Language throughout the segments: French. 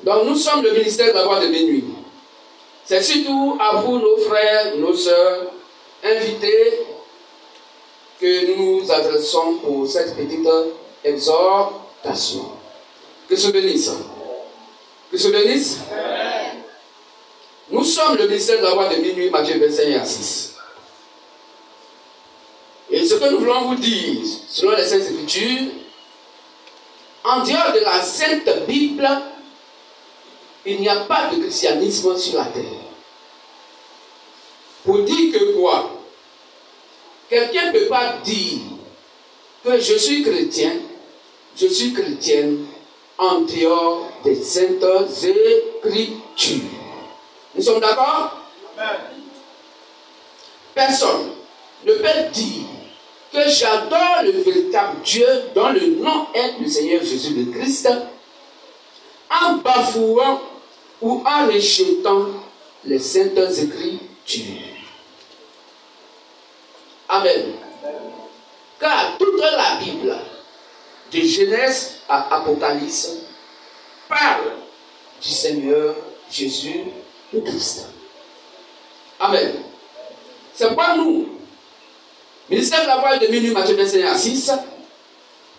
Donc nous sommes le ministère de la voix de minuit. C'est surtout à vous, nos frères, nos sœurs, invités, que nous nous adressons pour cette petite exhortation. Que se bénisse. Que se bénisse. Nous sommes le ministère de la voix de minuit, Matthieu 25 à 6. Et ce que nous voulons vous dire, selon les Saintes Écritures, en dehors de la Sainte Bible, il n'y a pas de christianisme sur la terre. Pour dire que quoi? Quelqu'un ne peut pas dire que je suis chrétien, je suis chrétienne en dehors des Saintes Écritures. Nous sommes d'accord? Personne ne peut dire que j'adore le véritable Dieu dont le nom est le Seigneur Jésus le Christ en bafouant ou en rejetant les Saintes Écritures. Amen. Car toute la Bible, de Genèse à Apocalypse, parle du Seigneur Jésus le Christ. Amen. C'est pourquoi nous, ministère de la voix de minuit, Matthieu 25 à 6,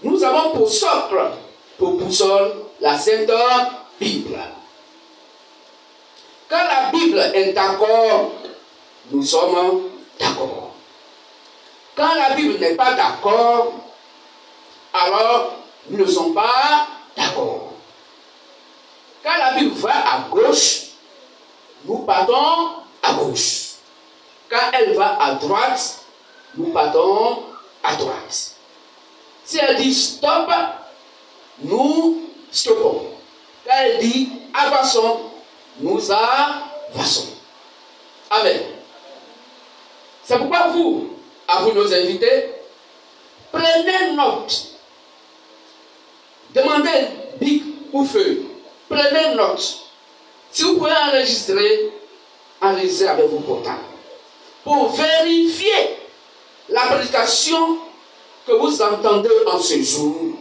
nous avons pour socle, pour boussole, la Sainte Bible. Quand la Bible est d'accord, nous sommes d'accord. Quand la Bible n'est pas d'accord, alors nous ne sommes pas d'accord. Quand la Bible va à gauche, nous partons à gauche. Quand elle va à droite, nous partons à droite. Si elle dit stop, nous stoppons. Quand elle dit avançons, nous avançons. Amen. C'est pourquoi vous, à vous nos invités, prenez note. Demandez bic ou feuille. Prenez note. Si vous pouvez enregistrer avec vos portables. Pour vérifier la prédication que vous entendez en ce jour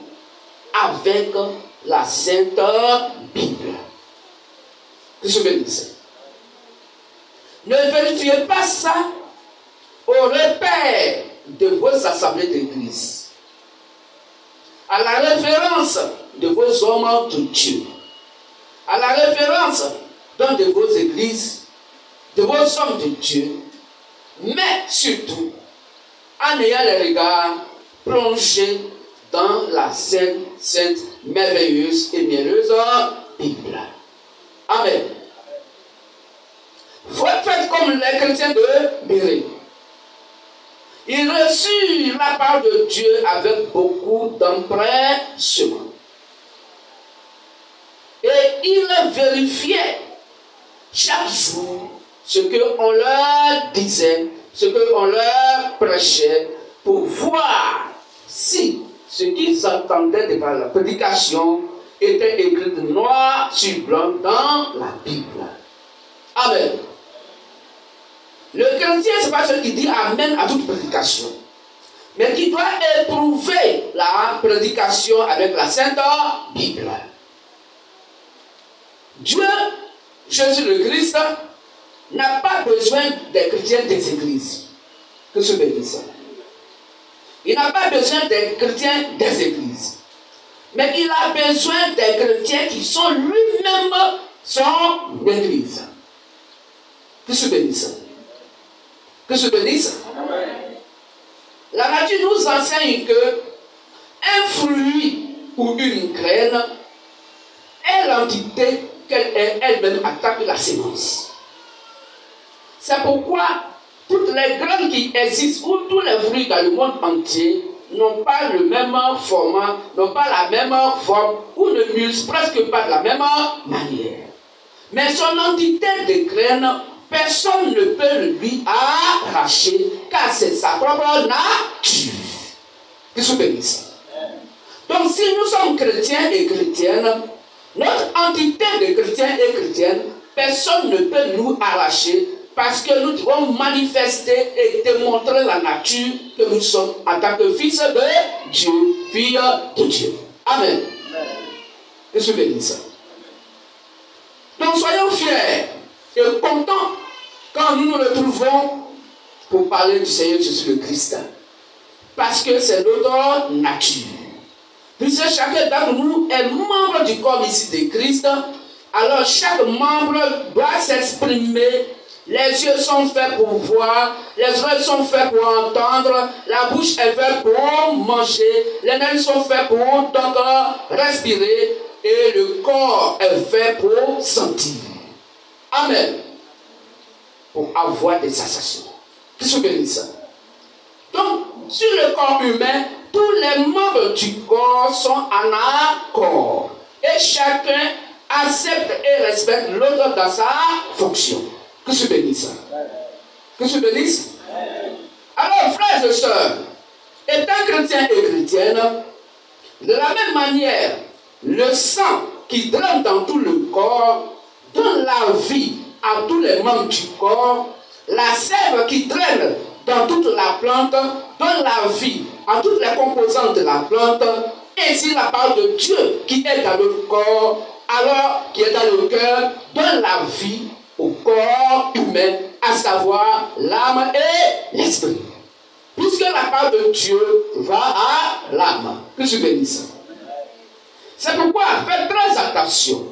avec la Sainte Bible. Que je bénisse. Ne vérifiez pas ça au repère de vos assemblées d'église, à la référence de vos hommes de Dieu, à la référence dans de vos églises, de vos hommes de Dieu, mais surtout en ayant les regards plongés dans la sainte, merveilleuse et mielleuse Bible. Amen. Faites comme les chrétiens de Béret. Ils reçurent la parole de Dieu avec beaucoup d'empressement. Et ils vérifiaient chaque jour ce qu'on leur disait, ce qu'on leur prêchait, pour voir si ce qu'ils entendaient de par la prédication était écrit noir sur blanc dans la Bible. Amen. Le chrétien, ce n'est pas celui qui dit Amen à toute prédication, mais qui doit éprouver la prédication avec la Sainte Bible. Dieu, Jésus le Christ, n'a pas besoin des chrétiens des églises. Que se bénisse. Il n'a pas besoin des chrétiens des églises. Mais il a besoin des chrétiens qui sont lui-même son église. Que se bénisse. Que se bénisse. La nature nous enseigne que un fruit ou une graine est l'entité qu'elle elle-même attaque la sémence. C'est pourquoi toutes les graines qui existent ou tous les fruits dans le monde entier n'ont pas le même format, n'ont pas la même forme ou ne mûrissent presque pas de la même manière. Mais son entité de graine, personne ne peut lui arracher car c'est sa propre nature. Que se bénisse. Donc si nous sommes chrétiens et chrétiennes, notre entité de chrétiens et chrétiennes, personne ne peut nous arracher parce que nous devons manifester et démontrer la nature que nous sommes en tant que fils de Dieu, fille de Dieu. Amen. Que se bénisse. Donc soyons fiers et contents quand nous nous retrouvons pour parler du Seigneur Jésus le Christ. Parce que c'est notre nature. Puisque chacun d'entre nous est membre du corps ici de Christ, alors chaque membre doit s'exprimer. Les yeux sont faits pour voir, les oreilles sont faits pour entendre, la bouche est faite pour manger, les nez sont faits pour donc respirer, et le corps est fait pour sentir. Amen. Pour avoir des sensations. Qu'est-ce que bénit ça? Donc, sur le corps humain, tous les membres du corps sont en accord. Et chacun accepte et respecte l'autre dans sa fonction. Que se bénisse. Que se bénisse. Alors, frères et sœurs, étant chrétiens et chrétiennes, de la même manière, le sang qui draine dans tout le corps donne la vie à tous les membres du corps. La sève qui draine dans toute la plante donne la vie à toutes les composantes de la plante. Ainsi, la parole de Dieu qui est dans le corps, alors qui est dans le cœur, donne la vie au corps humain, à savoir l'âme et l'esprit. Puisque la parole de Dieu va à l'âme. Que je bénisse. C'est pourquoi faites très attention.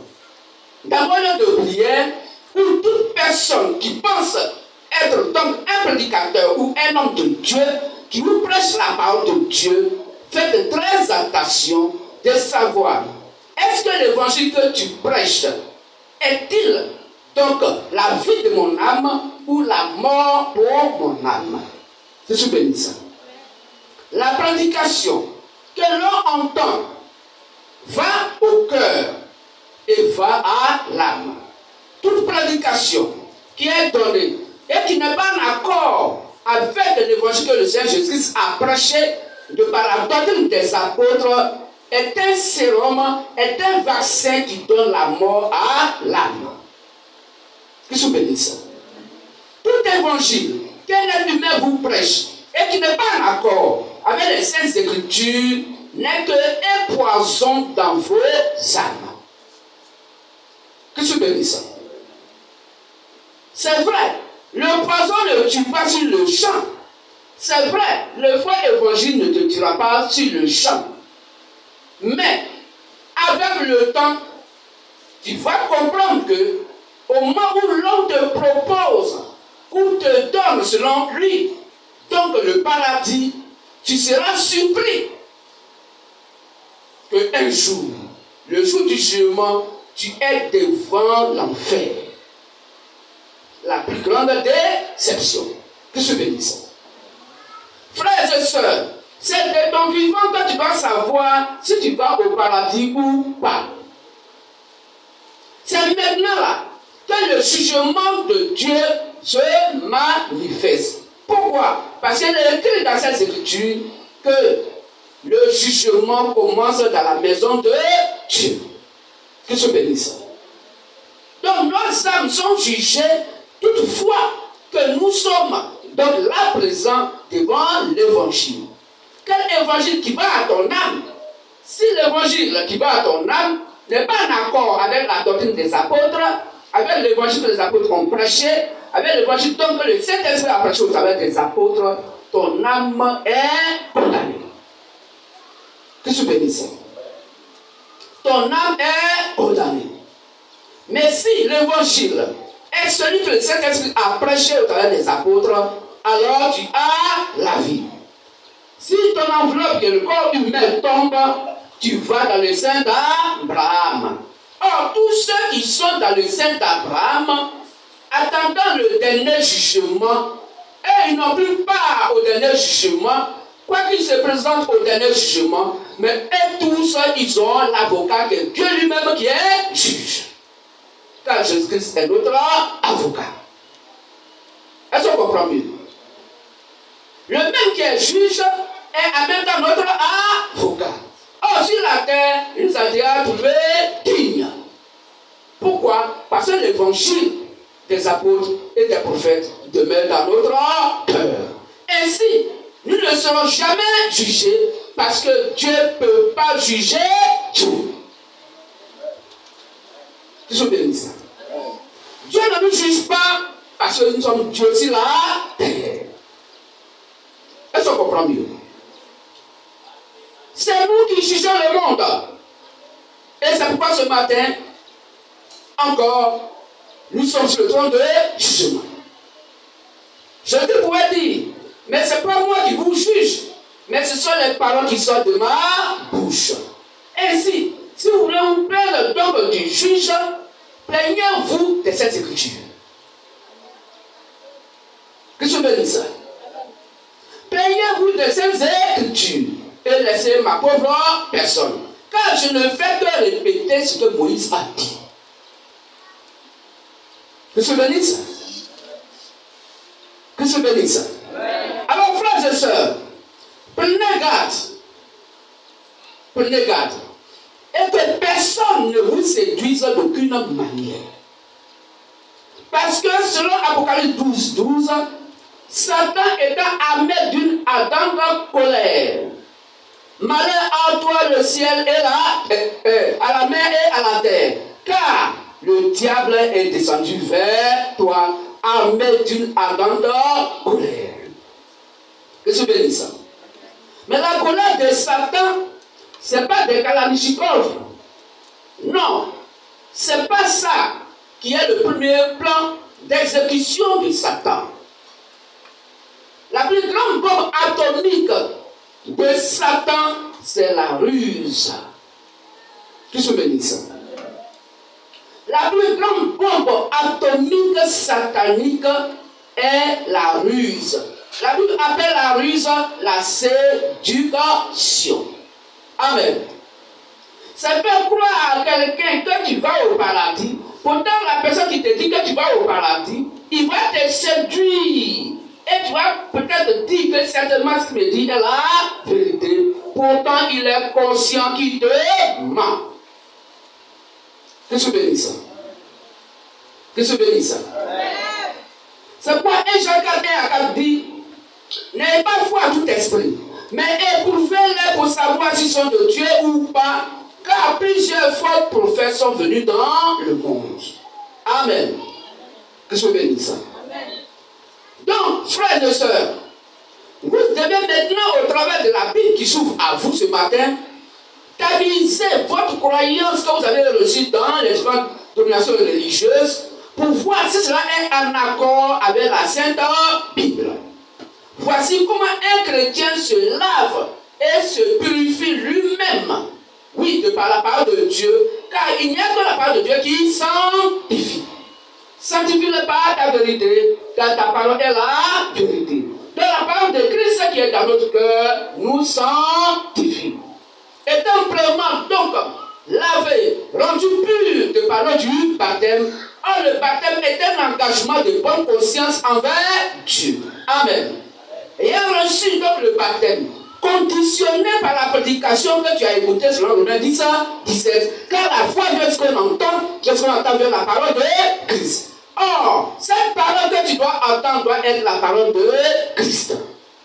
Dans vos lieux de prière, où toute personne qui pense être donc un prédicateur ou un homme de Dieu, qui vous prêche la parole de Dieu, faites très attention de savoir, est-ce que l'évangile que tu prêches est-il donc la vie de mon âme ou la mort pour mon âme? Je suis bénissant. La prédication que l'on entend va au cœur et va à l'âme. Toute prédication qui est donnée et qui n'est pas en accord avec l'évangile que le Seigneur Jésus a prêché de par la doctrine des apôtres est un sérum, est un vaccin qui donne la mort à l'âme. Que je bénisse. Tout évangile qu'un être humain vous prêche et qui n'est pas en accord avec les saintes écritures n'est qu'un poison dans vos âmes. Que je bénisse. C'est vrai, le poison ne tue pas sur le champ. C'est vrai, le faux évangile ne te tuera pas sur le champ. Mais, avec le temps, tu vas comprendre que au moment où l'on te propose, ou te donne selon lui, donc le paradis, tu seras surpris qu'un jour, le jour du jugement, tu es devant l'enfer. La plus grande déception. Que je bénisse. Frères et sœurs, c'est de ton vivant que tu vas savoir si tu vas au paradis ou pas. C'est maintenant là que le jugement de Dieu se manifeste. Pourquoi? Parce qu'il est écrit dans cette écriture que le jugement commence dans la maison de Dieu. Que je bénisse. Donc nos âmes sont jugées toutefois que nous sommes donc là présents devant l'évangile. Quel évangile qui va à ton âme? Si l'évangile qui va à ton âme n'est pas en accord avec la doctrine des apôtres, avec l'évangile que les apôtres ont prêché, avec l'évangile donc que le Saint-Esprit a prêché au travers des apôtres, ton âme est condamnée. Que tu bénisses. Ton âme est condamnée. Mais si l'évangile est celui que le Saint-Esprit a prêché au travers des apôtres, alors tu as la vie. Si ton enveloppe, que le corps humain tombe, tu vas dans le sein d'Abraham. Or, tous ceux qui sont dans le sein d'Abraham, attendant le dernier jugement, et ils n'ont plus part au dernier jugement, quoiqu'ils se présentent au dernier jugement, mais eux tous, ils ont l'avocat que Dieu lui-même qui est juge. Car Jésus-Christ est notre avocat. Est-ce qu'on comprend mieux? Le même qui est juge est en même temps notre avocat. Or, sur la terre, il nous a déjà trouvé digne. Pourquoi? Parce que l'évangile des apôtres et des prophètes demeure dans notre cœur. Ainsi, nous ne serons jamais jugés parce que Dieu ne peut pas juger tout. Je bénis ça. Dieu ne nous juge pas parce que nous sommes Dieu aussi là. Est-ce qu'on comprend mieux? C'est nous qui jugeons le monde. Et c'est pourquoi ce matin, encore, nous sommes sur le trône de jugement. Je te pourrais dire, mais ce n'est pas moi qui vous juge, mais ce sont les paroles qui sortent de ma bouche. Ainsi, si vous voulez vous plaindre donc du juge, plaignez-vous de cette écriture. Que je bénisse. Plaignez-vous de ces écritures et laissez ma pauvre personne. Car je ne fais que répéter ce que Moïse a dit. Que je bénisse. Que je bénisse. Alors, frères et sœurs, prenez garde. Prenez garde. Et que personne ne vous séduise d'aucune manière. Parce que selon Apocalypse 12, Satan étant armé d'une ardente colère. Malheur à toi le ciel et à la mer et à la terre. Car le diable est descendu vers toi, armé d'une ardente colère. Que se bénisse. Mais la colère de Satan, ce n'est pas des Kalachnikov. Non, ce n'est pas ça qui est le premier plan d'exécution de Satan. La plus grande bombe atomique de Satan, c'est la ruse. Qui se bénisse. La plus grande bombe atomique satanique est la ruse. La Bible appelle la ruse la séduction. Amen. Ça fait croire à quelqu'un que tu vas au paradis. Pourtant, la personne qui te dit que tu vas au paradis, il va te séduire. Et tu vas peut-être dire que certainement ce qu'il me dit est la vérité. Pourtant, il est conscient qu'il te ment. Que se bénisse. Que se bénisse. C'est pourquoi 1 Jean 4 dit, n'ayez pas foi à tout esprit, mais éprouvez-les pour savoir s'ils sont de Dieu ou pas, car plusieurs faux prophètes sont venus dans le monde. Amen. Que se bénisse. Donc, frères et sœurs, vous devez maintenant, au travers de la Bible qui s'ouvre à vous ce matin, stabiliser votre croyance que vous avez reçue dans les différentes dominations religieuses pour voir si cela est en accord avec la Sainte Bible. Voici comment un chrétien se lave et se purifie lui-même. Oui, de par la parole de Dieu, car il n'y a que la parole de Dieu qui sanctifie. Sanctifie-le par ta vérité, car ta parole est la vérité. De la parole de Christ qui est dans notre cœur, nous sanctifie. Étant pleinement donc lavé, rendu pur de par du baptême, or le baptême est un engagement de bonne conscience envers Dieu. Amen. Ayant reçu donc le baptême, conditionné par la prédication que tu as écoutée selon Romains 10, 17, car la foi vient de ce qu'on entend, vient la parole de Christ. Or, cette parole que tu dois entendre doit être la parole de Christ.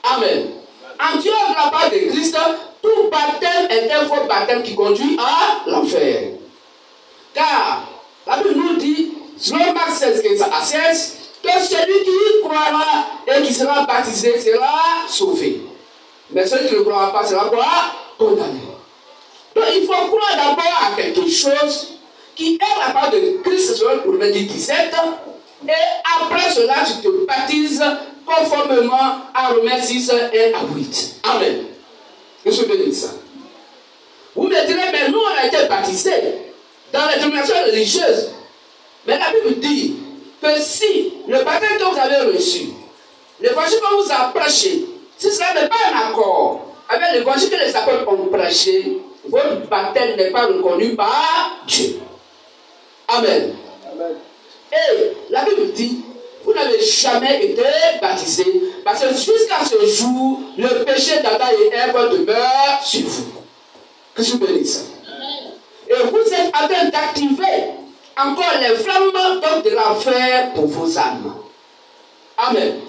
Amen. En dehors de la parole de Christ, tout baptême est un faux baptême qui conduit à l'enfer. Car la Bible nous dit, selon Marc 16, 15 à 16, que celui qui croira et qui sera baptisé sera sauvé. Mais celui qui ne croira pas sera quoi? Condamné. Donc il faut croire d'abord à quelque chose qui est la parole de Christ selon Romains 17, et après cela tu te baptises conformément à Romains 6 et à 8. Amen. Que je bénisse. Vous me direz, mais nous on a été baptisés dans les dominations religieuses. Mais la Bible dit que si le baptême que vous avez reçu, l'évangile que vous a prêché, si cela n'est pas un accord avec l'évangile que les apôtres ont prêché, votre baptême n'est pas reconnu par Dieu. Amen. Amen. Et la Bible dit, vous n'avez jamais été baptisé, parce que jusqu'à ce jour, le péché d'Adam et Ève demeure sur vous. Que je bénisse. Et vous êtes en train d'activer encore les flammes de l'enfer pour vos âmes. Amen.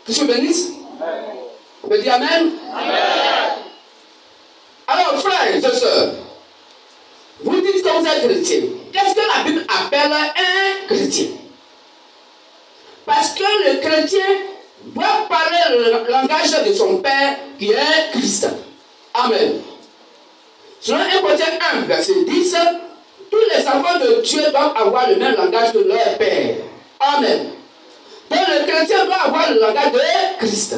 Que je bénisse. On peut dire Amen. Amen. Alors, frères et sœurs, vous dites que vous êtes chrétien. Qu'est-ce que la Bible appelle un chrétien? le chrétien doit parler le langage de son Père qui est Christ. Amen. Selon 1 Corinthiens 1, verset 10, tous les enfants de Dieu doivent avoir le même langage que leur Père. Amen. Donc le chrétien doit avoir le langage de Christ.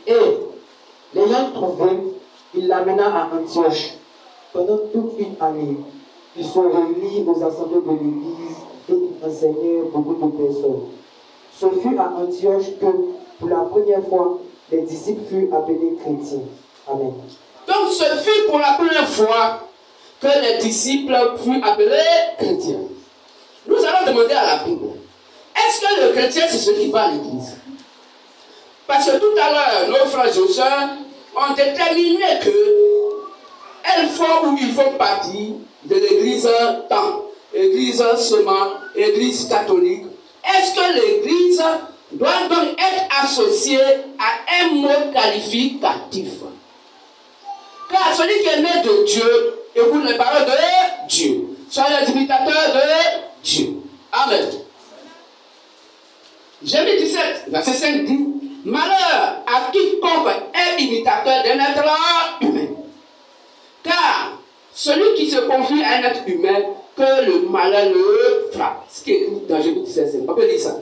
Et l'ayant trouvé, il l'amena à Antioche. Pendant toute une année, ils sont réunis aux assemblées de l'Église et ils enseignaient beaucoup de personnes. Ce fut à Antioche que, pour la première fois, les disciples furent appelés chrétiens. Amen. Donc ce fut pour la première fois que les disciples furent appelés chrétiens. Nous allons demander à la Bible, est-ce que le chrétien c'est celui qui va à l'église? Parce que tout à l'heure, nos frères et sœurs ont déterminé qu'elles font ou ils font partie de l'église temps, église seulement, église catholique. Est-ce que l'église doit donc être associée à un mot qualificatif? Car celui qui est né de Dieu écoute les paroles de Dieu. Soyez les imitateurs de Dieu. Amen. Jérémie 17, verset 5 dit: malheur à quiconque est imitateur d'un être humain. Car celui qui se confie à un être humain, que le malheur le frappe. Ce qui est écrit dans Jérémie 17, 5. On peut lire ça.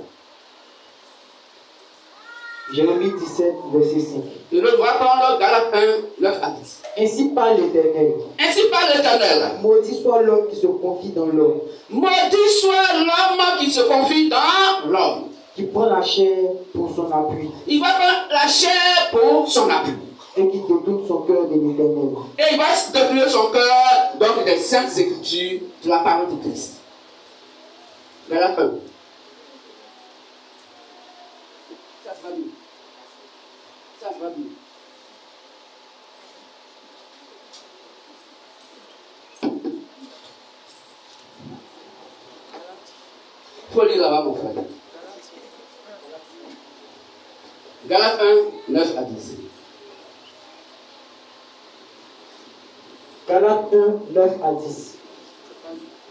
Jérémie 17, verset 5. Et nous va prendre Galates 1, 9 à 10. Ainsi parle l'Éternel. Ainsi parle l'Éternel. Maudit soit l'homme qui se confie dans l'homme. Maudit soit l'homme qui se confie dans l'homme. Qui prend la chair pour son appui. Il va prendre la chair pour son appui. Et qui détourne son cœur de l'Éternel. Et il va se détourner son cœur donc des saintes écritures de la parole de Christ. Galates 1. Ça se va bien. Ça se va bien. Il faut lire là-bas, mon frère. Galates 1, 9 à 10. Galates 1, 9 à 10.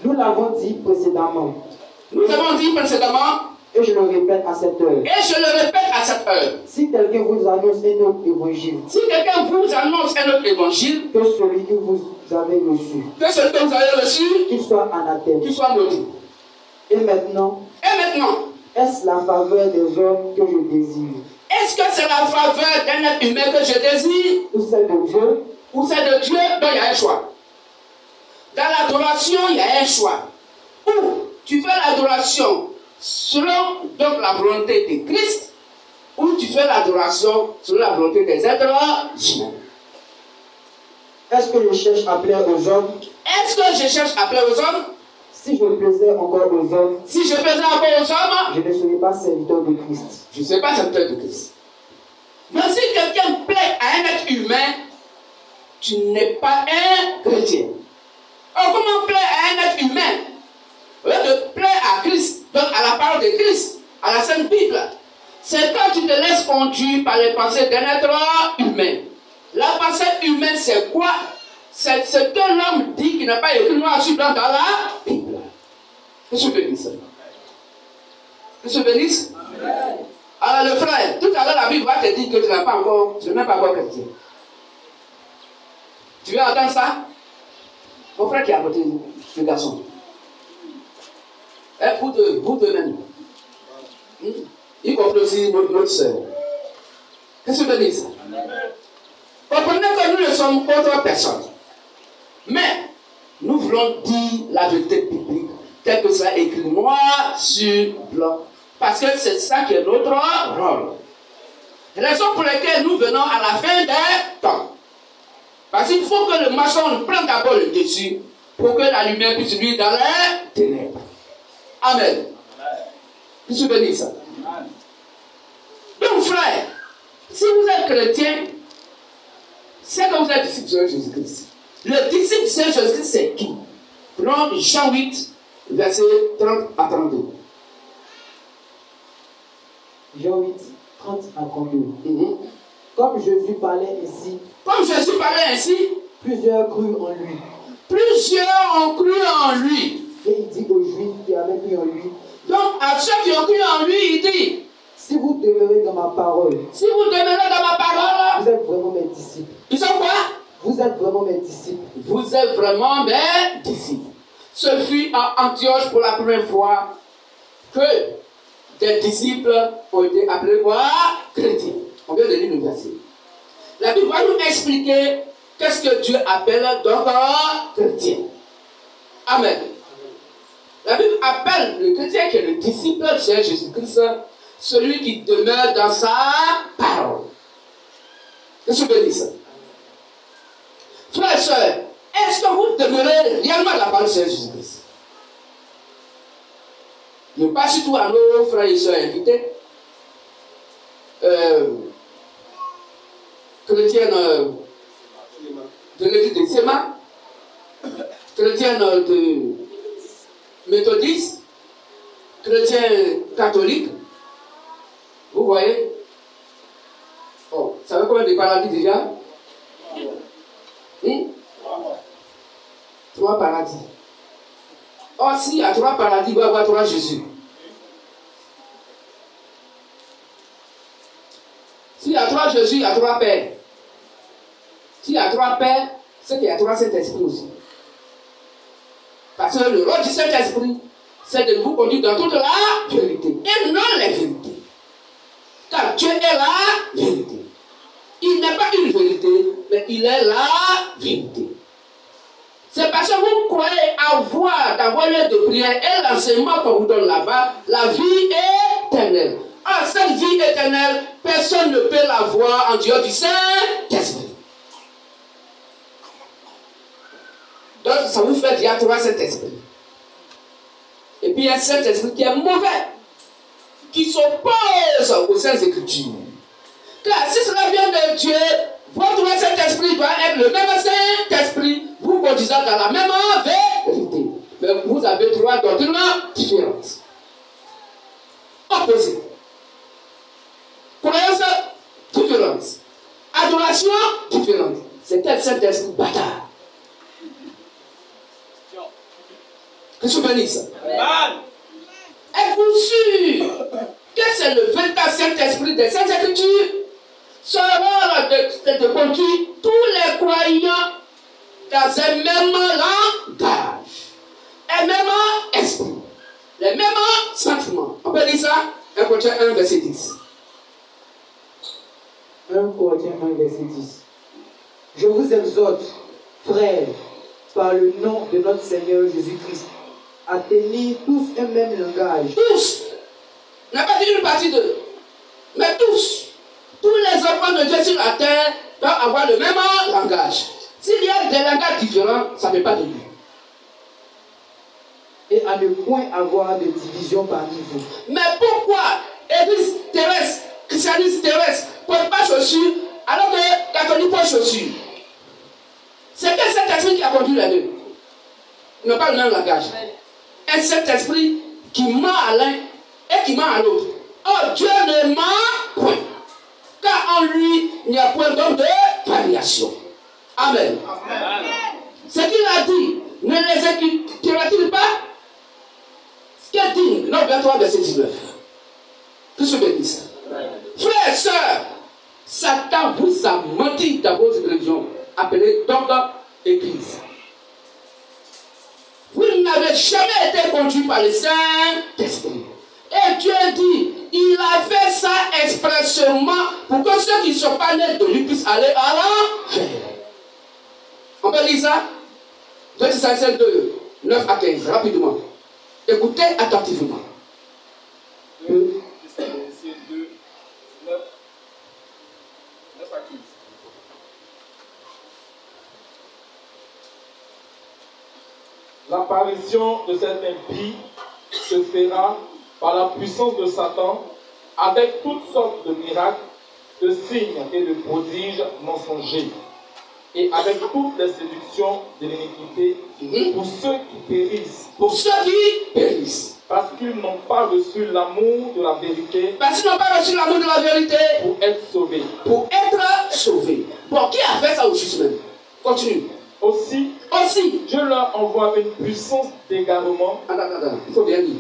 Nous l'avons dit précédemment. Nous avons dit précédemment, et je le répète à cette heure. Et je le répète à cette heure. Si quelqu'un vous annonce un autre évangile. Si quelqu'un vous annonce un autre évangile. Que celui que vous avez reçu. Que celui que vous avez reçu. Qu'il soit anathème. Qu'il soit maudit. Et maintenant. Est-ce la faveur des hommes que je désire? Est-ce que c'est la faveur d'un être humain que je désire? Ou celle de Dieu? Ou celle de Dieu? Donc il y a un choix. Dans l'adoration, il y a un choix. Ou tu fais l'adoration selon donc la volonté de Christ, ou tu fais l'adoration selon la volonté des êtres humains. Est-ce que je cherche à plaire aux hommes? Est-ce que je cherche à plaire aux hommes? Si je plaisais encore aux hommes, si je plaisais encore aux hommes, je ne serais pas serviteur de Christ. Je ne serais pas serviteur de Christ. Mais si quelqu'un plaît à un être humain, tu n'es pas un chrétien. Alors comment plaire à un être humain? Au lieu de plaire à Christ, donc à la parole de Christ, à la Sainte Bible, c'est quand tu te laisses conduire par les pensées d'un être humain. La pensée humaine, c'est quoi? C'est ce que l'homme dit qui n'a pas écrit noir sur blanc dans la Bible. Que je bénisse. Que je bénisse. Alors le frère, tout à l'heure la Bible va te dire que tu n'es pas encore, tu n'es même pas encore chrétien. Tu veux entendre ça? Mon frère qui est à côté du garçon. Vous deux-mêmes. Y compris aussi notre soeur. Que je bénisse. Comprenez que nous ne sommes autre personne. Mais nous voulons dire la vérité biblique, tel que cela est écrit noir sur blanc. Parce que c'est ça qui est notre rôle. Raison pour laquelle nous venons à la fin des temps. Parce qu'il faut que le maçon prenne d'abord le dessus pour que la lumière puisse luire dans les ténèbres. Amen. Que je bénisse ça. Donc frère, si vous êtes chrétien, c'est que vous êtes disciple de Jésus-Christ. Le disciple de Jésus-Christ, c'est qui? Prenons Jean 8, verset 30 à 32. Jean 8, 30 à 32. Comme Jésus parlait ainsi, plusieurs crurent en lui. Plusieurs ont cru en lui. Et il dit aux Juifs qui avaient cru en lui, Donc, à ceux qui ont cru en lui, il dit, si vous demeurez dans ma parole, si vous demeurez dans ma parole, vous êtes vraiment mes disciples. ils sont quoi? Vous êtes vraiment mes disciples. Vous êtes vraiment mes disciples. Ce fut à Antioche pour la première fois que des disciples ont été appelés quoi? Chrétiens. On vient de lire le verset. La Bible va nous expliquer qu'est-ce que Dieu appelle donc chrétien. Amen. La Bible appelle le chrétien qui est le disciple de Jésus-Christ, celui qui demeure dans sa parole. Qu'est-ce que je dis ça? Frères et sœurs, est-ce que vous demeurez réellement dans la parole de Jésus-Christ? Je passe surtout à nos frères et sœurs invités. Chrétiennes de l'église de Séma, chrétiennes de méthodistes, chrétiens catholiques. Vous voyez? Oh, vous savez combien de paradis déjà? 3 paradis. Or, s'il y a 3 paradis, il va y avoir 3 Jésus. S'il y a 3 Jésus, il y a 3 pères. S'il y a 3 pères, c'est qu'il y a 3 Saint-Esprit aussi. Parce que le rôle du Saint-Esprit, c'est de vous conduire dans toute la vérité. Et non la vérité. Car Dieu est la vérité. Il n'est pas une vérité, mais il est la vérité. C'est parce que vous croyez d'avoir lieu de prière et l'enseignement qu'on vous donne là-bas, la vie éternelle. Ah, cette vie éternelle, personne ne peut la voir en dehors du Saint-Esprit. Donc, ça vous fait dire 3 Saint-Esprit. Et puis, il y a un Saint-Esprit qui est mauvais, qui s'oppose aux Saintes Écritures. Car si cela vient de Dieu, votre Saint-Esprit doit être le même Saint-Esprit, vous conduisant dans la même vérité. Mais vous avez 3 doctrines différentes. Opposées. Croyance différente. Adoration différente. C'est quel Saint-Esprit bâtard? Qu'est-ce que vous bénissez ça? Êtes-vous sûr que c'est le véritable Saint-Esprit des Saintes Écritures? Son rôle de conduire tous les croyants dans un même langage, un même esprit, les mêmes sentiments. On peut dire ça? 1 Corinthiens 1, verset 10. 1 Corinthiens 1, verset 10. Je vous exhorte, frères, par le nom de notre Seigneur Jésus-Christ, à tenir tous un même langage. Tous. On n'a pas dit une partie d'eux, mais tous. Tous les enfants de Dieu sur la terre doivent avoir le même langage. S'il y a des langages différents, ça ne fait pas de lui. Et à ne point avoir de division parmi vous. Mais pourquoi Église terrestre, christianisme terrestre, porte pas chaussures, alors que catholique porte chaussures? C'est que cet esprit qui a conduit les deux. Ils n'ont pas le même langage. Et cet esprit qui ment à l'un et qui ment à l'autre. Oh, Dieu ne ment point. Car en lui, il n'y a point d'homme de variation. Amen. Amen. Ce qu'il a dit, ne les exécutera-t-il pas? Ce qu'il dit, non, 23, verset 19. Que se bénisse. Frères et sœurs, Satan vous a menti dans votre religion, appelée donc Église. Vous n'avez jamais été conduit par le Saint-Esprit. Et Dieu dit, il a fait ça expressément pour que ceux qui ne sont pas nés de lui puissent aller à l'enfer. On peut lire ça? 2 Thessaloniciens 2, 9 à 15, rapidement. Écoutez attentivement. 2 Thessaloniciens 2, 9 à 15. L'apparition de cet impie se fera par la puissance de Satan, avec toutes sortes de miracles, de signes et de prodiges mensongers, et avec toutes les séductions de l'iniquité pour ceux qui périssent. Pour ceux qui périssent. Parce qu'ils n'ont pas reçu l'amour de la vérité. Parce qu'ils n'ont pas reçu l'amour de la vérité. Pour être sauvés. Pour être sauvés. Bon, qui a fait ça au juste même? Continue. Aussi, Dieu leur envoie une puissance d'égarement. Il faut bien dire.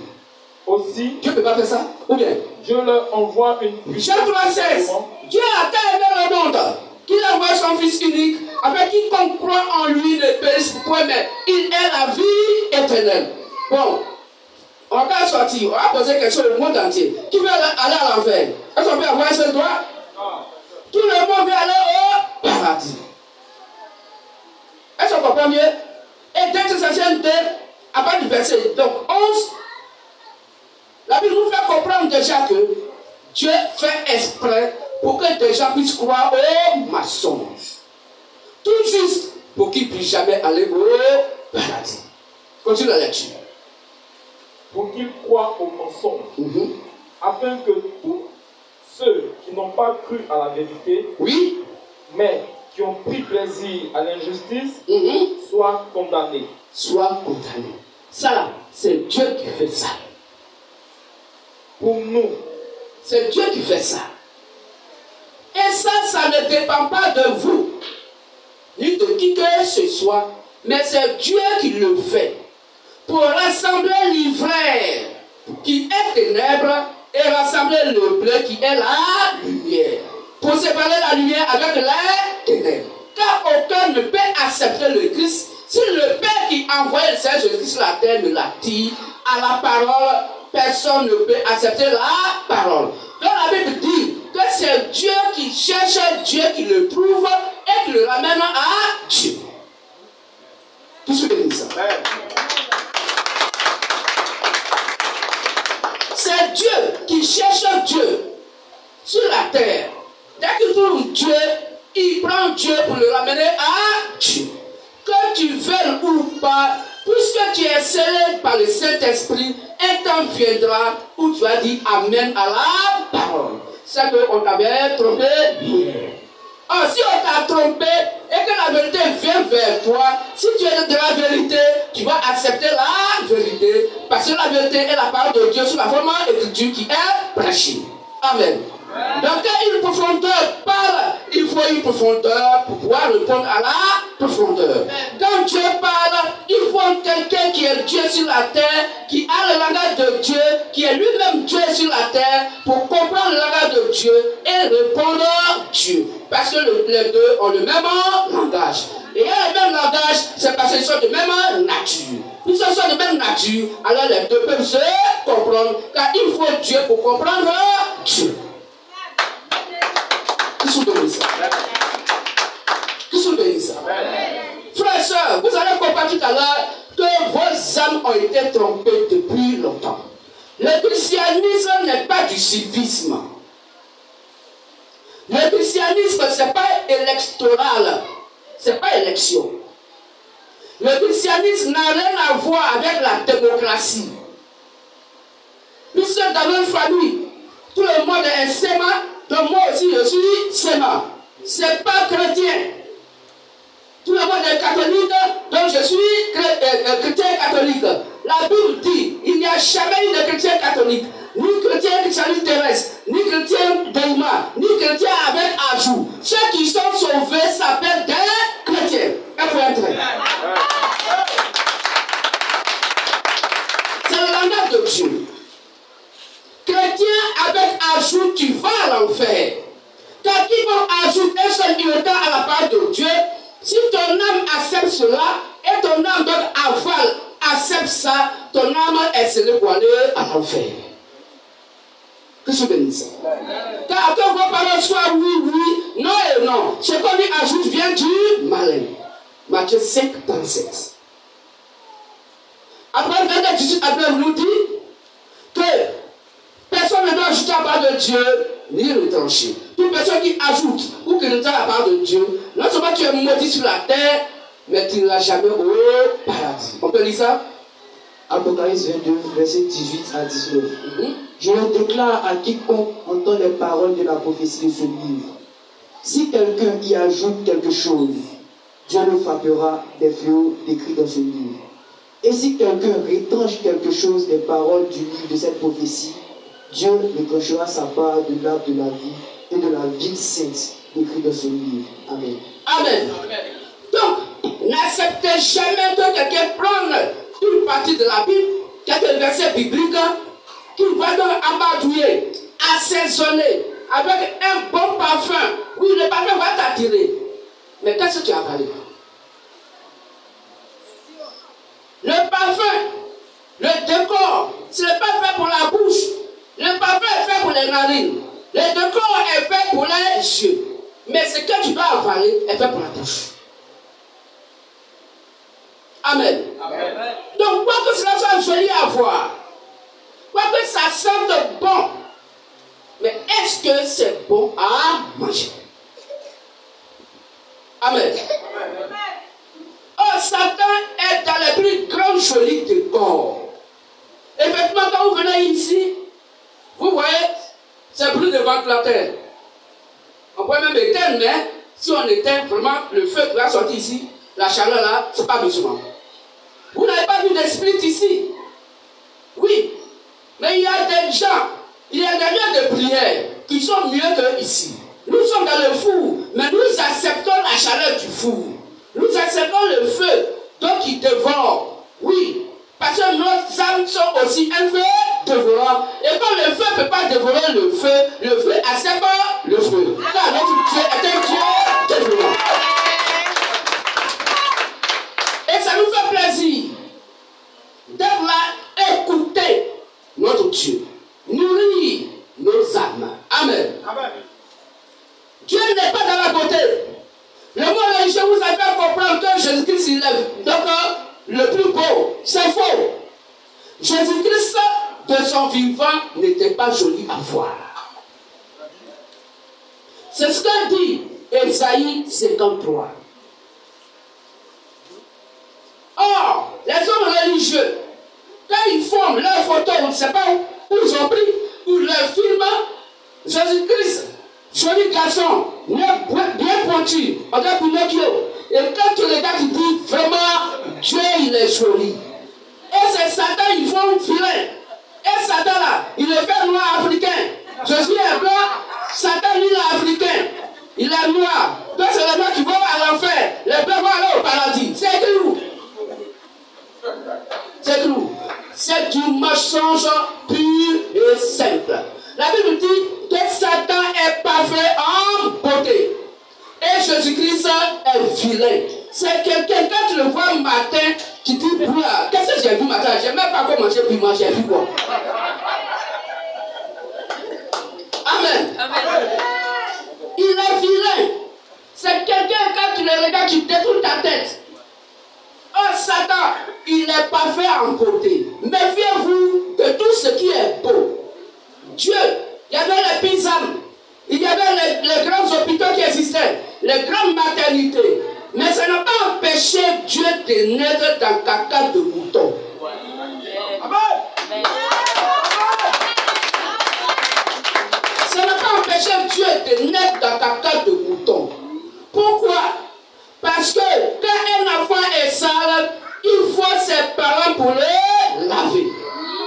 Aussi, Dieu ne peut pas faire ça? Ou bien? Dieu leur envoie une puissance. Jean 3,16. Dieu a tant aimé le monde qu'il a envoyé son Fils unique, afin quiconque croit en lui ne périsse point, mais il est la vie éternelle. Bon, on va sortir, on va poser quelque chose au monde entier. Qui veut aller à l'enfer? Est-ce qu'on peut avoir ce droit? Tout le monde veut aller au paradis. Est-ce qu'on comprend mieux? Et 2 Thessaloniciens 2, à partir du verset donc 11, la Bible nous fait comprendre déjà que Dieu fait exprès pour que des gens puissent croire au mensonge. Tout juste pour qu'ils ne puissent jamais aller au paradis. Continue la lecture. Pour qu'ils croient au mensonge, afin que tous ceux qui n'ont pas cru à la vérité, oui, mais qui ont pris plaisir à l'injustice, soient condamnés. Soient condamnés. Ça là, c'est Dieu qui fait ça. Pour nous, c'est Dieu qui fait ça. Et ça ne dépend pas de vous, ni de qui que ce soit, mais c'est Dieu qui le fait. Pour rassembler l'ivraie qui est ténèbres et rassembler le bleu qui est la lumière. Pour séparer la lumière avec les ténèbres. Car aucun ne peut accepter le Christ si le Père qui envoyait le Seigneur Jésus sur la terre ne l'attire à la parole. Personne ne peut accepter la parole. Donc la Bible dit que c'est Dieu qui cherche Dieu qui le trouve et qui le ramène à Dieu. Tout ce que dit ça. C'est Dieu qui cherche Dieu sur la terre. Dès qu'il trouve Dieu, il prend Dieu pour le ramener à Dieu. Que tu veuilles ou pas, puisque tu es scellé par le Saint-Esprit, un temps viendra où tu as dit Amen à la parole. C'est qu'on t'avait trompé hier. Or, si on t'a trompé et que la vérité vient vers toi, si tu es de la vérité, tu vas accepter la vérité. Parce que la vérité est la parole de Dieu sous la forme d'écriture qui est prêchée. Amen. Donc, quand une profondeur parle, il faut une profondeur pour pouvoir répondre à la profondeur. Quand Dieu parle, il faut quelqu'un qui est Dieu sur la terre, qui a le langage de Dieu, qui est lui-même Dieu sur la terre, pour comprendre le langage de Dieu et répondre à Dieu. Parce que les deux ont le même langage. Et il y a le même langage, c'est parce qu'ils sont de même nature. Puisqu'ils sont de même nature, alors les deux peuvent se comprendre, car il faut Dieu pour comprendre Dieu. Qui sont donnés ça? Qui sont donnés ça? Frères et sœurs, vous allez comprendre tout à l'heure que vos âmes ont été trompées depuis longtemps. Le christianisme n'est pas du civisme. Le christianisme, ce n'est pas électoral. Ce n'est pas élection. Le christianisme n'a rien à voir avec la démocratie. Puisque dans notre famille, tout le monde est séma, donc moi aussi je suis séma. Ce n'est pas chrétien. Tout le monde est catholique, donc je suis chrétien catholique. La Bible dit, il n'y a jamais eu de chrétien catholique, ni chrétien christianisme terrestre, ni chrétien d'Aïma, ni chrétien avec ajout. Ceux qui sont sauvés s'appellent des chrétiens. C'est le langage de Dieu. Chrétien avec ajout, tu vas à l'enfer. Car qui vont ajouter un seul irritant à la part de Dieu, si ton âme accepte cela, et ton âme donc avale, accepte ça, ton âme est scellée pour aller à l'enfer. Que je bénisse. Car que vos paroles soient oui, oui, non et non. Ce qu'on dit ajoute vient du malin. Matthieu 5, 37. Après, le verset 18, Abraham nous dit que personne ne doit ajouter à la part de Dieu, ni retrancher. Toute personne qui ajoute ou qui retranche à la part de Dieu, non seulement tu es maudit sur la terre, mais tu n'iras jamais au paradis. On peut lire ça? Apocalypse 22, verset 18 à 19. Je le déclare à quiconque entend les paroles de la prophétie de ce livre. Si quelqu'un y ajoute quelque chose, Dieu le frappera des fléaux décrits dans ce livre. Et si quelqu'un retranche quelque chose des paroles du livre de cette prophétie, Dieu retranchera sa part de l'arbre de la vie et de la vie sainte décrite dans ce livre. Amen. Amen. Donc, n'acceptez jamais que quelqu'un prenne une partie de la Bible, quelques versets bibliques, qui va donc amadouer, assaisonner avec un bon parfum. Oui, le parfum va t'attirer. Mais qu'est-ce que tu as avalé? Le parfum, le décor, ce n'est pas fait pour la bouche. Le parfum est fait pour les narines. Le décor est fait pour les yeux. Mais ce que tu dois avaler est fait pour la bouche. Amen. Amen. Donc, quoi que cela soit joli à voir, quoi que ça sente bon, mais est-ce que c'est bon à manger? Amen. Oh, Satan est dans les plus grands jolis décors. Effectivement, quand vous venez ici, vous voyez, c'est plus de ventilateur. On peut même éteindre, mais si on éteint vraiment le feu qui va sortir ici, la chaleur là, c'est pas besoin. Vous n'avez pas vu d'esprit ici. Oui, mais il y a des gens, il y a des lieux de prière qui sont mieux que ici. Nous sommes dans le four, mais nous acceptons la chaleur du four. Nous acceptons le feu, donc il dévore. Oui, parce que nos âmes sont aussi un feu dévorant. Et quand le feu ne peut pas dévorer le feu accepte le feu. Car notre Dieu est un Dieu dévorant. Et ça nous fait plaisir d'être là, écouter notre Dieu, nourrir nos âmes. Amen. Amen. Dieu n'est pas dans la beauté. Le mot religieux vous a fait comprendre que Jésus-Christ il est donc le plus beau. C'est faux. Jésus-Christ de son vivant n'était pas joli à voir. C'est ce que dit Ésaïe 53. Or, les hommes religieux, quand ils font leur photo, on ne sait pas où ils ont pris, ou leur film, Jésus-Christ, joli garçon, bien pointu, on dirait Pinocchio. Et quand tu regardes, tu dis vraiment, Dieu il est joli. Et c'est Satan, ils font vilain. Et Satan là, il est fait noir africain. Jésus est blanc, Satan lui il est africain. Il est noir. Donc c'est les blancs qui vont à l'enfer. Les blancs vont aller au paradis. C'est écrit où? C'est tout. C'est du mensonge pur et simple. La Bible dit que Satan est parfait en beauté. Et Jésus-Christ est vilain. C'est quelqu'un, quand tu le vois le matin, tu dis, qu'est-ce que j'ai vu matin? Je n'ai même pas quoi manger, puis moi j'ai vu quoi? Amen. Amen. Il est vilain. C'est quelqu'un, quand tu le regardes, tu détournes ta tête. Oh Satan, il est parfait en beauté. Méfiez-vous de tout ce qui est beau. Dieu, il y avait les pisanes, il y avait les grands hôpitaux qui existaient, les grandes maternités. Mais ça n'a pas empêché Dieu de naître dans caca de mouton. Amen. Ça n'a pas empêché Dieu de naître dans caca de mouton. Pourquoi? Parce que quand un enfant est sale, il faut ses parents pour le laver.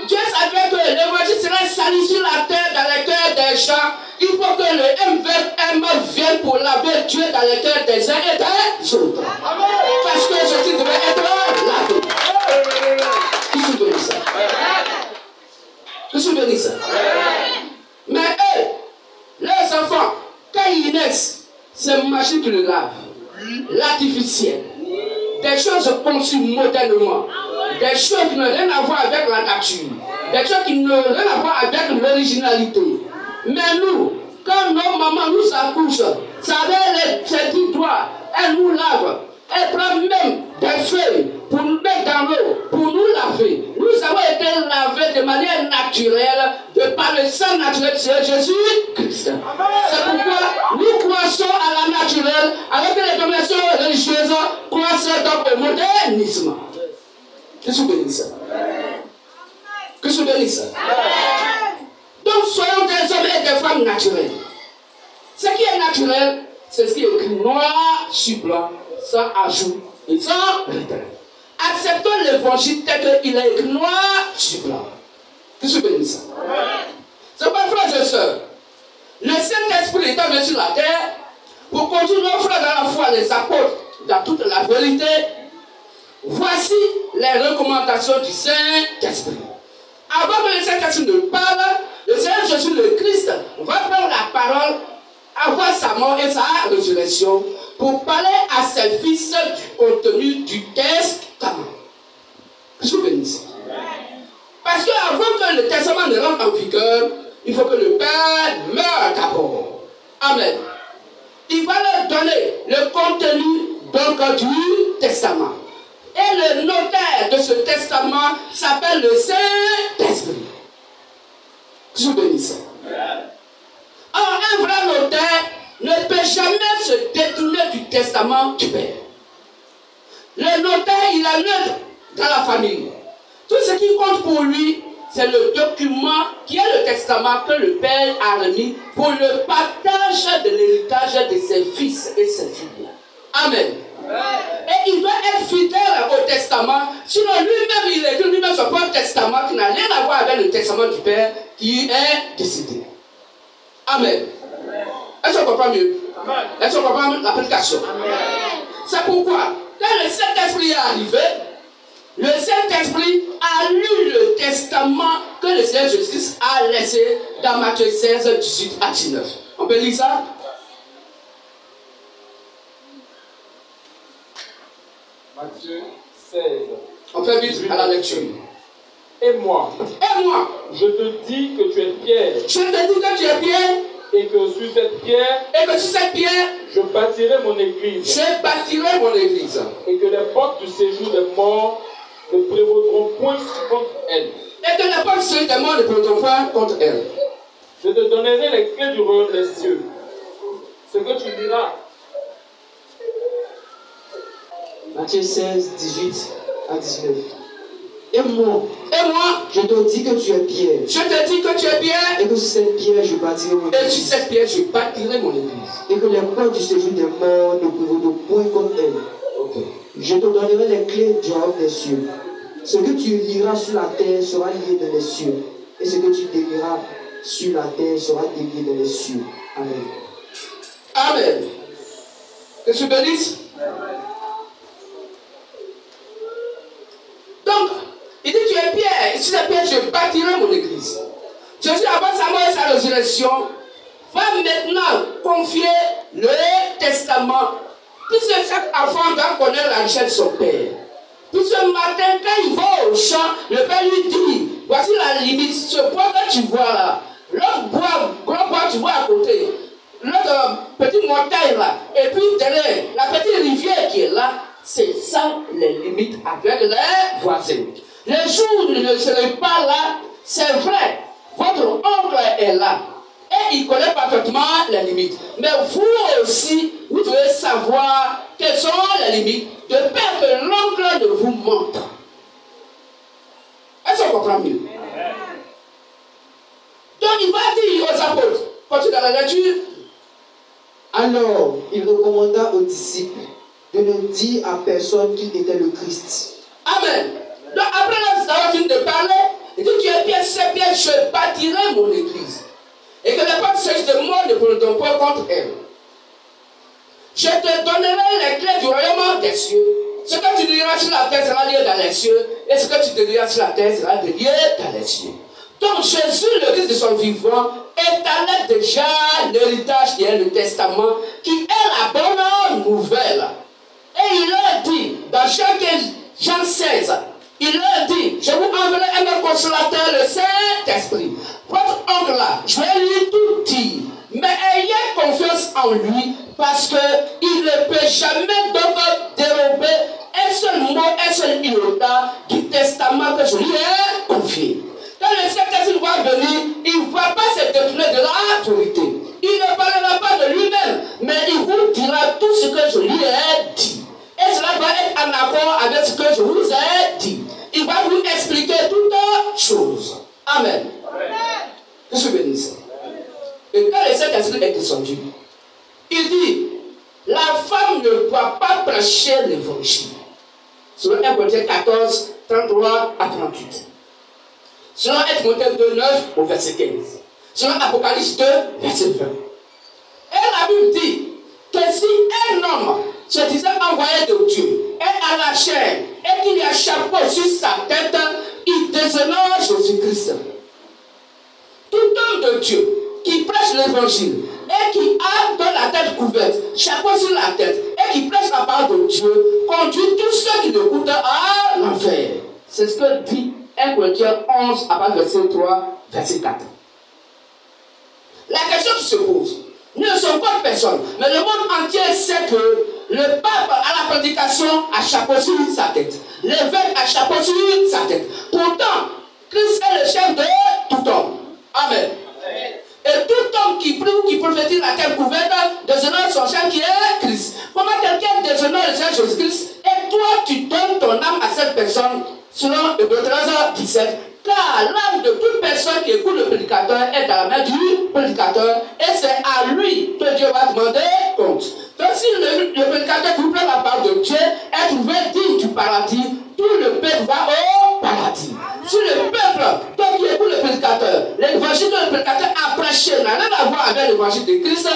Dieu savait que l'évangile serait sali sur la terre dans les cœurs des gens. Il faut que le MVM vienne pour laver Dieu dans les cœurs des uns et des autres. Parce que Jésus devait être lavé. Qui se donne ça? Qui se donne ça? Mais eux, les enfants, quand ils naissent, c'est une machine qui le lave. L'artificiel. Des choses conçues modernement. Des choses qui n'ont rien à voir avec la nature. Des choses qui n'ont rien à voir avec l'originalité. Mais nous, quand nos mamans nous accouchent, ça avec les 10 doigts, elles nous lavent. Elles prennent même des feuilles pour nous mettre dans l'eau, pour nous laver. Nous avons été lavés de manière naturelle, de par le sang naturel de Jésus-Christ. C'est pourquoi nous croissons à la naturelle, avec les dominations religieuses, croissons donc au modernisme. Que se bénisse ça? Que se bénisse ça? Donc soyons des hommes et des femmes naturels. Ce qui est naturel, c'est ce qui est écrit noir sur blanc, sans ajout et sans retrait. Acceptons l'évangile tel qu'il est écrit noir sur blanc. Que se bénisse ça? C'est pas frères et sœurs. Le Saint-Esprit est venu sur la terre pour conduire nos frères dans la foi, les apôtres, dans toute la vérité. Voici les recommandations du Saint-Esprit. avant que le Saint-Esprit ne parle, le Seigneur Jésus le Christ va prendre la parole avant sa mort et sa résurrection pour parler à ses fils du contenu du testament. Que je vous bénisse. Parce qu'avant que le testament ne rentre en vigueur, il faut que le Père meure d'abord. Amen. Il va leur donner le contenu donc du testament. Et le notaire de ce testament s'appelle le Saint-Esprit. Que je vous bénisse. Or, un vrai notaire ne peut jamais se détourner du testament du Père. Le notaire, il est neutre dans la famille. Tout ce qui compte pour lui, c'est le document qui est le testament que le Père a remis pour le partage de l'héritage de ses fils et ses filles. Amen. Et il doit être fidèle au testament, sinon lui-même, il écrit lui-même son propre testament qui n'a rien à voir avec le testament du Père qui est décidé. Amen. Est-ce qu'on comprend mieux? Est-ce qu'on comprend l'application? C'est pourquoi, quand le Saint-Esprit est arrivé, le Saint-Esprit a lu le testament que le Seigneur Jésus a laissé dans Matthieu 16, 18 à 19. On peut lire ça? Matthieu 16. On fait vite à la lecture. Et moi, je te dis que tu es Pierre. Je te dis que tu es Pierre. Et que sur cette pierre, je bâtirai mon église. Je bâtirai mon église. Et que les portes du séjour des morts ne prévaudront point contre elle. Et que les portes du séjour des morts ne prévaudront point contre elle. Je te donnerai les clés du royaume des cieux. Ce que tu diras. Matthieu 16, 18 à 19. Et moi, je te dis que tu es Pierre. Je te dis que tu es Pierre. Et que sur cette pierre, je bâtirai mon église. Et sur cette pierre, je bâtirai mon église. Et que les portes du séjour des morts ne prévaudront point contre elle. Okay. Je te donnerai les clés du royaume des cieux. Ce que tu liras sur la terre sera lié dans les cieux. Et ce que tu délieras sur la terre sera délié dans les cieux. Amen. Amen. Que tu bénisses. Donc, il dit tu es Pierre, et sur cette pierre je bâtirai mon église. Jésus, avant sa mort et sa résurrection, va maintenant confier le testament. Puisque chaque enfant doit connaître la richesse de son père. Puis ce matin, quand il va au champ, le père lui dit, voici la limite, ce bois que tu vois là, l'autre bois, grand bois tu vois à côté, l'autre petite montagne là, et puis derrière, la petite rivière qui est là, c'est ça les limites avec les voisins. Les jours où il ne serait pas là, c'est vrai, votre oncle est là. Et il connaît parfaitement les limites. Mais vous aussi, vous devez savoir quelles sont les limites, de peur que l'oncle ne vous mente. Est-ce qu'on comprend mieux? Donc il va dire aux apôtres, continue dans la lecture. Alors, il recommanda aux disciples de ne dire à personne qu'il était le Christ. Amen. Donc après avoir fini de parler, il dit tu es Pierre, c'est Pierre, je bâtirai mon église. Et que les portes sèches de mort ne pourront pas contre elle. Je te donnerai les clés du royaume des cieux. Ce que tu diras sur la terre sera lié dans les cieux. Et ce que tu te diras sur la terre sera lié dans les cieux. Donc Jésus, le Christ de son vivant, étalait déjà l'héritage qui est le testament, qui est la bonne nouvelle. Et il leur dit, dans Jean 16, il leur dit, je vous enverrai un consolateur, le Saint-Esprit. Votre oncle là, je vais lui tout dire. Mais ayez confiance en lui, parce qu'il ne peut jamais donc dérober un seul mot, un seul iota du testament que je lui ai confié. Quand le Saint-Esprit va venir, il ne va pas se détourner de l'autorité. Il ne parlera pas de lui-même, mais il vous dira tout ce que je lui ai dit. Et cela va être en accord avec ce que je vous ai dit. Il va vous expliquer toutes choses. Amen. Que je bénisse. Et quand le Saint-Esprit est descendu, il dit, la femme ne doit pas prêcher l'évangile. Selon 1 Corinthiens 14, 33 à 38. Selon 1 Corinthiens 2, 9 au verset 15. Selon Apocalypse 2, verset 20. Et la Bible dit que si un homme se disait envoyé de Dieu est à la chair et qu'il y a un chapeau sur sa tête, il déshonore Jésus-Christ. l'évangile et qui a dans la tête couverte, chapeau sur la tête, et qui prêche la parole de Dieu, conduit tous ceux qui l'écoutent à l'enfer. C'est ce que dit 1 Corinthiens 11, à partir verset 3, verset 4. La question qui se pose, nous ne sommes pas personne, mais le monde entier sait que le pape à la prédication a chapeau sur sa tête. L'évêque a chapeau sur sa tête. Pourtant, Christ est le chef de tout homme. Amen. Et tout homme qui prie ou qui prophétise la terre couverte déshonore son chef qui est Christ. Comment quelqu'un déshonore le Seigneur Jésus-Christ et toi tu donnes ton âme à cette personne selon Hébreux 13, 17. Car l'âme de toute personne qui écoute le prédicateur est dans la main du prédicateur et c'est à lui que Dieu va demander compte. Donc si le prédicateur qui prend la parole de Dieu est trouvé digne du paradis, tout le peuple va au paradis. Si le peuple, donc qui écoute le prédicateur, l'évangile que le prédicateur a prêché n'a rien à voir avec l'évangile de Christ,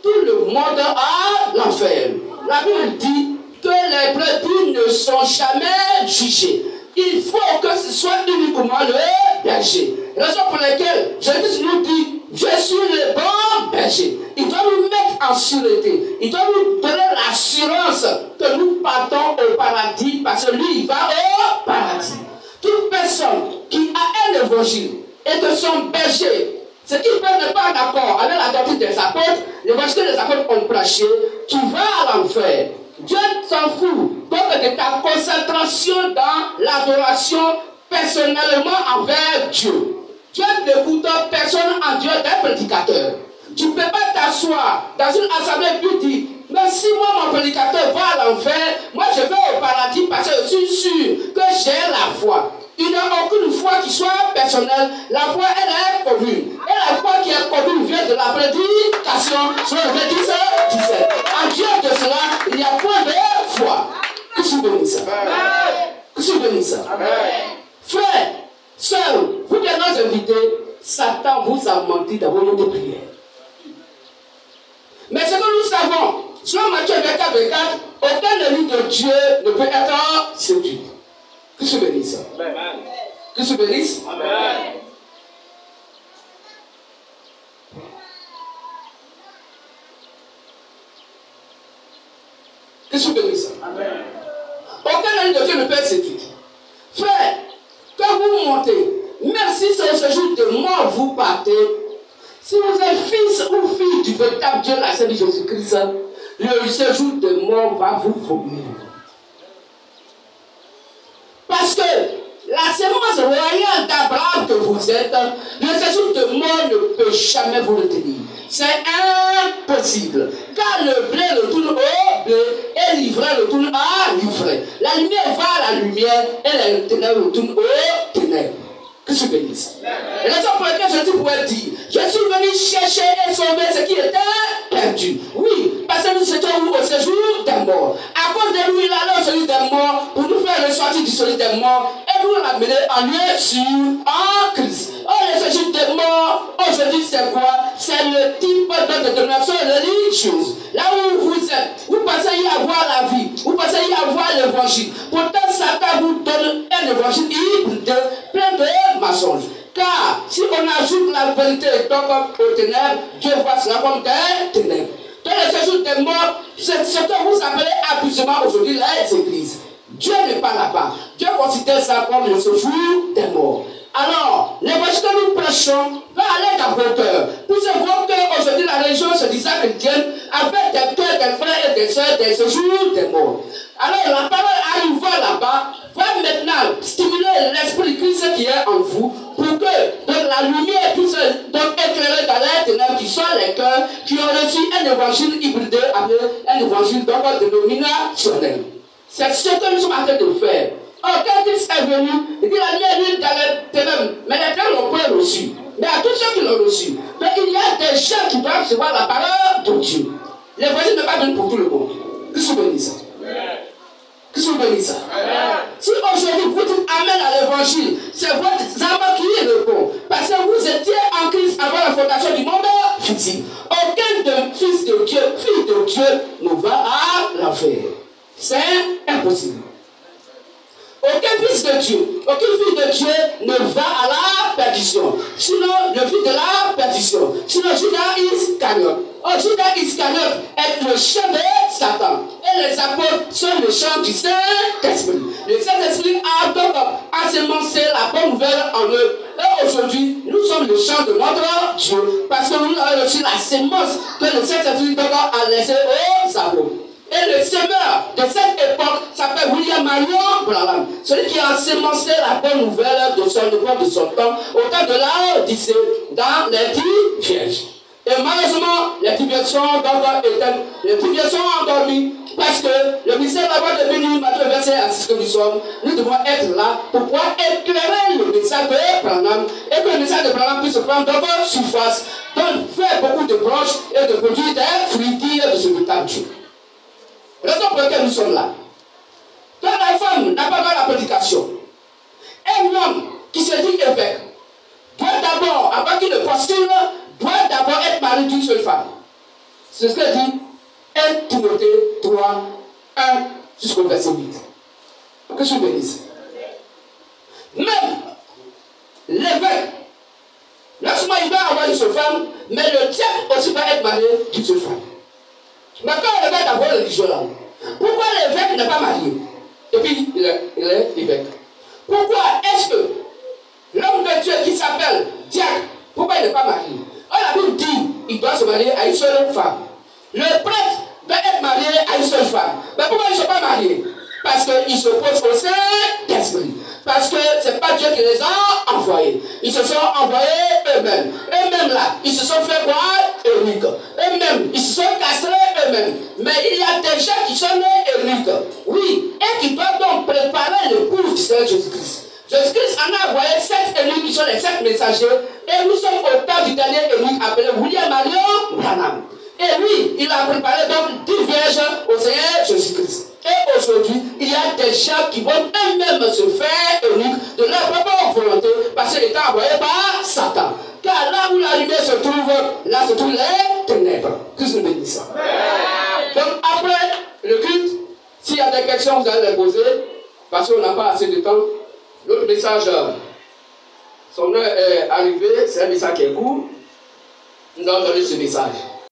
tout le monde a l'enfer. La Bible dit que les brebis ne sont jamais jugées. Il faut que ce soit uniquement le berger. Raison pour laquelle Jésus nous dit, je suis le bon berger. Il doit nous mettre en sûreté. Il doit nous donner l'assurance que nous partons au paradis parce que lui, il va au paradis. Toute personne qui a un évangile et que son berger, ce qui peut ne pas d'accord avec la doctrine des apôtres, l'évangile que les apôtres ont prêché, tu vas à l'enfer. Dieu s'en fout donc de ta concentration dans l'adoration personnellement envers Dieu. Dieu n'écoute personne en Dieu d'un prédicateur. Tu ne peux pas t'asseoir dans une assemblée et puis dire, mais si moi mon prédicateur va à l'enfer, moi je vais au paradis parce que je suis sûr que j'ai la foi. Il n'y a aucune foi qui soit personnelle. La foi, elle est commune. Et la foi qui est commune vient de la prédication. Sur le verset 17. En Dieu de cela, il n'y a point de foi. Que je bénisse ça. Que je bénisse ça. Frères, sœurs, vous qui êtes nos invités, Satan vous a menti dans vos noms de prière. Mais ce que nous savons, selon Matthieu 24, 24, aucun élu de Dieu ne peut être séduit. Que se bénisse. Que se bénisse. Amen. Que se bénisse. Amen. Aucun homme de Dieu ne peut être séduit. Frère, quand vous montez, même si c'est ce jour de mort vous partez, si vous êtes fils ou fille du véritable Dieu, la Seigneur Jésus-Christ, le séjour de mort va vous vomir. Parce que la sémence royale d'Abraham que vous êtes, le séjour de mort ne peut jamais vous retenir. C'est impossible. Car le blé retourne au blé et l'ivraie retourne à l'ivraie. La lumière va à la lumière et les ténèbres retournent aux ténèbres. Que je bénisse. Et raison pour laquelle Jésus pourrait dire, je suis venu chercher et sauver ce qui était perdu. Oui, parce que nous étions au séjour des morts. À cause de lui, il allait au séjour des morts pour nous faire ressortir du séjour des morts et nous ramener en lieu sûr en Christ. Oh, le séjour des morts, aujourd'hui c'est quoi? C'est le type de détermination religieuse. Là où vous êtes, vous pensez y avoir la vie, vous pensez y avoir l'évangile. Pourtant, Satan vous donne un évangile hybride, plein de mensonges. Car si on ajoute la vérité donc aux ténèbres, Dieu voit cela comme des ténèbres. Dans le séjour des morts, c'est ce que vous appelez abusivement aujourd'hui les églises. Dieu n'est pas là-bas. Dieu considère ça comme le séjour des morts. Alors, l'évangile que nous prêchons va aller dans vos cœurs. Puisque vos cœurs, aujourd'hui, la religion se disant chrétienne, avec des cœurs, des frères et des sœurs, des séjours des morts. Alors, la parole arrivant là-bas va maintenant stimuler l'esprit de Christ qui est en vous pour que donc, la lumière puisse donc éclairer dans les ténèbres qui sont les cœurs qui ont reçu un évangile hybridé avec un évangile donc dénominationnel. C'est ce que nous sommes en train de faire. Oh, quand Christ est venu, il dit la lumière est dans les ténèbres, mais les ténèbres n'ont pas reçu. Mais à tous ceux qui l'ont reçu, donc il y a des gens qui doivent recevoir la parole de Dieu. L'évangile n'est pas donné pour tout le monde. Que se bénisse. Que se bénisse. Si aujourd'hui vous dites Amen à l'évangile, c'est votre âme qui répond. Parce que vous étiez en Christ avant la fondation du monde physique. Aucun fils de Dieu, fille de Dieu, ne va à l'enfer. C'est impossible. Aucun fils de Dieu, aucun fils de Dieu ne va à la perdition. Sinon, le fils de la perdition. Sinon, Judas Iscariote. Oh, Judas Iscariote est le chef de Satan. Et les apôtres sont le chef du Saint-Esprit. Le Saint-Esprit a donc ensemencé la bonne nouvelle en eux. Et aujourd'hui, nous sommes le champ de notre Dieu. Parce que nous avons reçu la sémence que le Saint-Esprit a laissé aux apôtres. Et le semeur de cette époque s'appelle William Marion Branham. Celui qui a ensemencé la bonne nouvelle de son époque, de son temps, au temps de la Odyssée, dans les 10 vierges. Et malheureusement, les 10 vierges sont donc éteintes, les 10 vierges sont endormies, parce que le ministère de la voix de Béni, Matthieu verset à ce que nous sommes, nous devons être là pour pouvoir éclairer le message de Branham, et que le message de Branham puisse prendre donc surface, donc faire beaucoup de branches et de produire des fruits dignes de ce véritable Dieu. Raison pour laquelle nous sommes là. Quand la femme n'a pas la prédication, un homme qui se dit évêque doit d'abord, avant qu'il ne postule, doit d'abord être marié d'une seule femme. C'est ce que dit 1 Timothée 3, 1 jusqu'au verset 8. Que je vous bénisse. Même l'évêque, non seulement il va avoir une seule femme, mais le diacre aussi va être marié d'une seule femme. Mais quand l'évêque a la religion là, pourquoi l'évêque n'est pas marié? Et puis il est évêque. Pourquoi est-ce que l'homme de Dieu qui s'appelle diacre, pourquoi il n'est pas marié? La Bible dit qu'il doit se marier à une seule femme. Le prêtre doit être marié à une seule femme. Mais pourquoi ils ne sont pas mariés? Parce qu'ils s'opposent au Saint-Esprit. Parce que ce n'est pas Dieu qui les a envoyés. Ils se sont envoyés eux-mêmes. Eux-mêmes là, ils se sont fait quoi? Eunuques. Eux-mêmes, ils se sont castrés eux-mêmes. Mais il y a des gens qui sont nés eunuques. Oui, et qui doivent donc préparer l'épouse du Seigneur Jésus-Christ. Jésus-Christ en a envoyé 7 eunuques qui sont les 7 messagers. Et nous sommes au temps du dernier eunuque appelé William Marion Branham. Et lui, il a préparé donc 10 vierges au Seigneur Jésus-Christ. Et aujourd'hui, il y a des gens qui vont eux-mêmes se faire eunuques de leur propre volonté parce qu'ils étaient envoyés par Satan. Car là où la lumière se trouve, là se trouvent les ténèbres. Christ nous bénisse. Donc après le culte, s'il y a des questions, vous allez les poser parce qu'on n'a pas assez de temps. L'autre message, son heure est arrivé, c'est un message qui est court. Nous allons donner ce message.